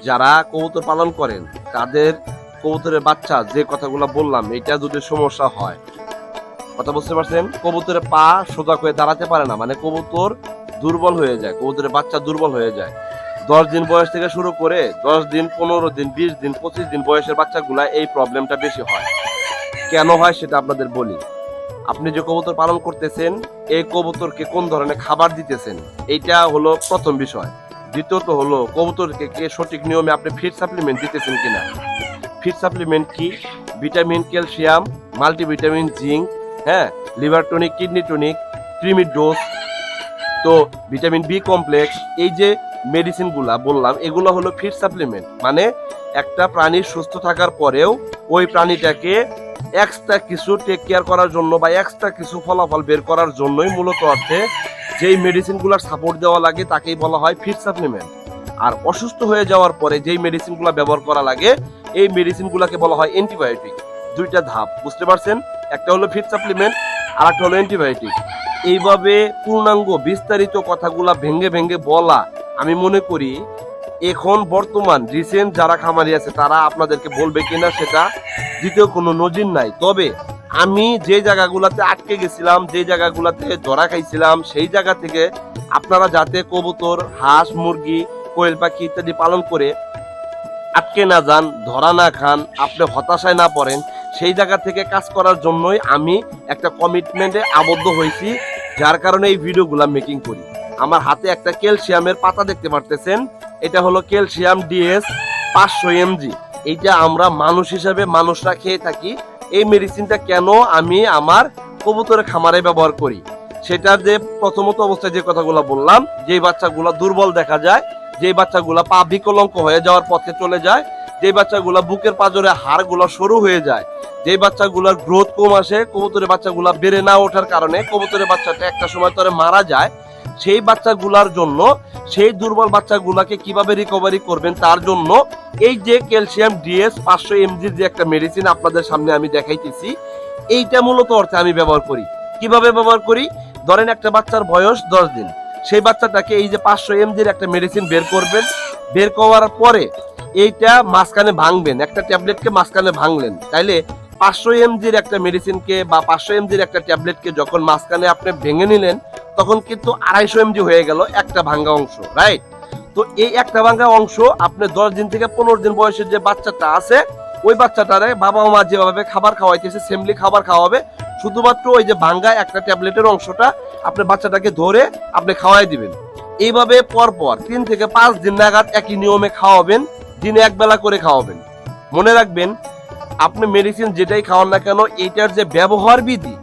যারা কবুতর পালন করেন তাদের কবুতরের বাচ্চা যে কথাগুলো বললাম এটা যদি সমস্যা হয়, কথা বুঝতে পারছেন, কবুতরের পা সোজা হয়ে দাঁড়াতে পারে না, মানে কবুতর দুর্বল হয়ে যায়, কবুতরের বাচ্চা দুর্বল হয়ে যায়। 10 দিন বয়স থেকে শুরু করে 10 দিন, 15 দিন, 20 দিন, 25 দিন বয়সের বাচ্চাগুলা এই প্রবলেমটা বেশি হয়। কেন হয় সেটা আপনাদের বলি। আপনি যে কবুতর পালন করতেছেন এই কবুতরকে কোন ধরনের খাবার দিতেছেন, এইটা হলো প্রথম বিষয়। দ্বিতীয়ত হলো কবুতরকে সঠিক নিয়মে আপনি ফিড সাপ্লিমেন্ট দিতেছেন কিনা। ফিড সাপ্লিমেন্ট কি? ভিটামিন, ক্যালসিয়াম, মাল্টিভিটামিন, জিঙ্ক, হ্যাঁ, liver tonic, kidney tonic, creamy dose, তো ভিটামিন বি কমপ্লেক্স, এই যে মেডিসিনগুলা বললাম এগুলো হলো ফিড সাপ্লিমেন্ট। মানে একটা প্রাণীর সুস্থ থাকার পরেও ওই প্রাণীটাকে এক্সট্রা কিছু টেক কেয়ার করার জন্য বা এক্সট্রা কিছু ফলাফল বের করার জন্যই মূলত অর্থে যেই মেডিসিনগুলোর সাপোর্ট দেওয়া লাগে তাকেই বলা হয় ফিড সাপ্লিমেন্ট। আর অসুস্থ হয়ে যাওয়ার পরে যেই মেডিসিনগুলো ব্যবহার করা লাগে এই মেডিসিনগুলোকে বলা হয় অ্যান্টিবায়োটিক। দুইটা ধাপ, বুঝতে পারছেন? একটা হলো ফিড সাপ্লিমেন্ট আর একটা হলো অ্যান্টিবায়োটিক। এইভাবে পূর্ণাঙ্গ বিস্তারিত কথাগুলা ভেঙ্গে ভেঙ্গে বলা, আমি মনে করি এখন বর্তমান রিসেন্ট যারা খামারি আছে তারা আপনাদেরকে বলবে কিনা সেটা দ্বিতীয় কোনো নজির নাই। তবে আমি যে জায়গাগুলাতে আটকে গেছিলাম, যে জায়গাগুলাতে ধরা খাইছিলাম, সেই জায়গা থেকে আপনারা যাতে কবুতর, হাঁস, মুরগি, কোয়েল পাখি ইত্যাদি পালন করে আটকে না যান, ধরা না খান, আপনি হতাশায় না পড়েন, সেই জায়গা থেকে কাজ করার জন্যই আমি একটা কমিটমেন্টে আবদ্ধ হয়েছি, যার কারণে এই ভিডিওগুলা মেকিং করি। আমার হাতে একটা ক্যালসিয়ামের পাতা দেখতে পারতেছেন, এটা হলো ক্যালসিয়াম ডিএস 500 mg। এইটা আমরা মানুষ হিসাবে মানুষরা খেয়ে থাকি। এই মেডিসিনটা কেন আমি আমার কবুতরের খামারে ব্যবহার করি, সেটার যে প্রথমত অবস্থায় যে কথাগুলো বললাম, যে বাচ্চাগুলো দুর্বল দেখা যায়, যে বাচ্চাগুলা পা বিকলঙ্ক হয়ে যাওয়ার পথে চলে যায়, যে বাচ্চাগুলা বুকের পাঁজরে হাড়গুলো সরু হয়ে যায়, যে বাচ্চাগুলোর গ্রোথ কম আসে, কবুতরের বাচ্চাগুলা বেড়ে না ওঠার কারণে কবুতরের বাচ্চাটা একটা সময় ধরে মারা যায়, সেই বাচ্চাগুলার জন্য, সেই দুর্বল বাচ্চাগুলাকে কিভাবে রিকভারি করবেন তার জন্য এই যে ক্যালসিয়াম ডিএস 500 mg যে একটা মেডিসিন আপনাদের সামনে আমি দেখাইতেছি, এইটা মূলত অর্থে আমি ব্যবহার করি। কিভাবে ব্যবহার করি? ধরেন একটা বাচ্চার বয়স 10 দিন, সেই বাচ্চাটাকে এই যে 500 mg একটা মেডিসিন বের করবেন, বের করার পরে এইটা মাঝখানে ভাঙবেন, একটা ট্যাবলেটকে মাঝখানে ভাঙলেন, তাইলে 500 mg একটা মেডিসিনকে বা 500 mg একটা ট্যাবলেটকে যখন মাঝখানে আপনি ভেঙে নিলেন তখন কিন্তু 250 mg হয়ে গেল একটা ভাঙা অংশ, রাইট? তো এই একটা ভাঙা অংশ আপনি 10 দিন থেকে 15 দিন বয়সের যে বাচ্চাটা আছে ওই বাচ্চাটারে বাবা মা যেভাবে খাবার খাওয়াইতেছে সেমলি খাবার খাওয়াবে, শুধুমাত্র ওই যে ভাঙ্গা একটা ট্যাবলেটের অংশটা আপনি বাচ্চাটাকে ধরে আপনি খাওয়াই দিবেন। এইভাবে পরপর 3 থেকে 5 দিন নাগাদ একই নিয়মে খাওয়াবেন, দিনে এক বেলা করে খাওয়াবেন। মনে রাখবেন আপনি মেডিসিন যেটাই খাওয়ান না কেন এইটার যে ব্যবহার বিধি,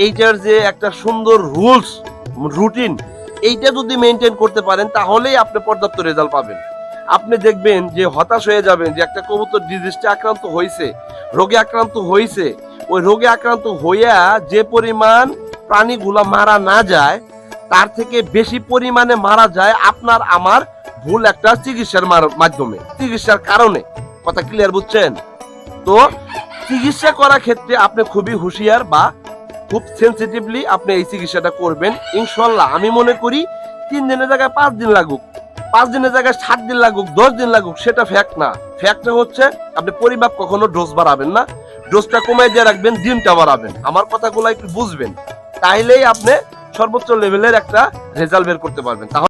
এইটার যে একটা সুন্দর রুলস রুটিন, এইটা যদি মেনটেন করতে পারেন তাহলেই আপনি পর্যাপ্ত রেজাল্ট পাবেন। আপনি দেখবেন যে হতাশ হয়ে যাবেন যে একটা কবুতর ডিজিজে আক্রান্ত হয়েছে, রোগে আক্রান্ত হয়েছে, ওই রোগে আক্রান্ত হইয়া যে পরিমাণ প্রাণীগুলা মারা না যায় তার থেকে বেশি পরিমাণে মারা যায় আপনার আমার ভুল একটা চিকিৎসার মাধ্যমে, চিকিৎসার কারণে। কথা ক্লিয়ার বুঝছেন? তো চিকিৎসা করার ক্ষেত্রে আপনি খুবই হুঁশিয়ার বা খুব সেন্সিটিভলি আপনি এই চিকিৎসাটা করবেন। ইনশাল্লাহ আমি মনে করি 3 দিনের জায়গায় 5 দিন লাগুক, 5 দিনের জায়গায় 7 দিন লাগুক, 10 দিন লাগুক, সেটা ফ্যাক্ট না। ফ্যাক্টটা হচ্ছে আপনি পরিমাপ কখনো ডোজ বাড়াবেন না, ডোজটা কমাই দিয়ে রাখবেন, দিনটা বাড়াবেন। আমার কথাগুলো একটু বুঝবেন, তাইলেই আপনি সর্বোচ্চ লেভেলের একটা রেজাল্ট বের করতে পারবেন।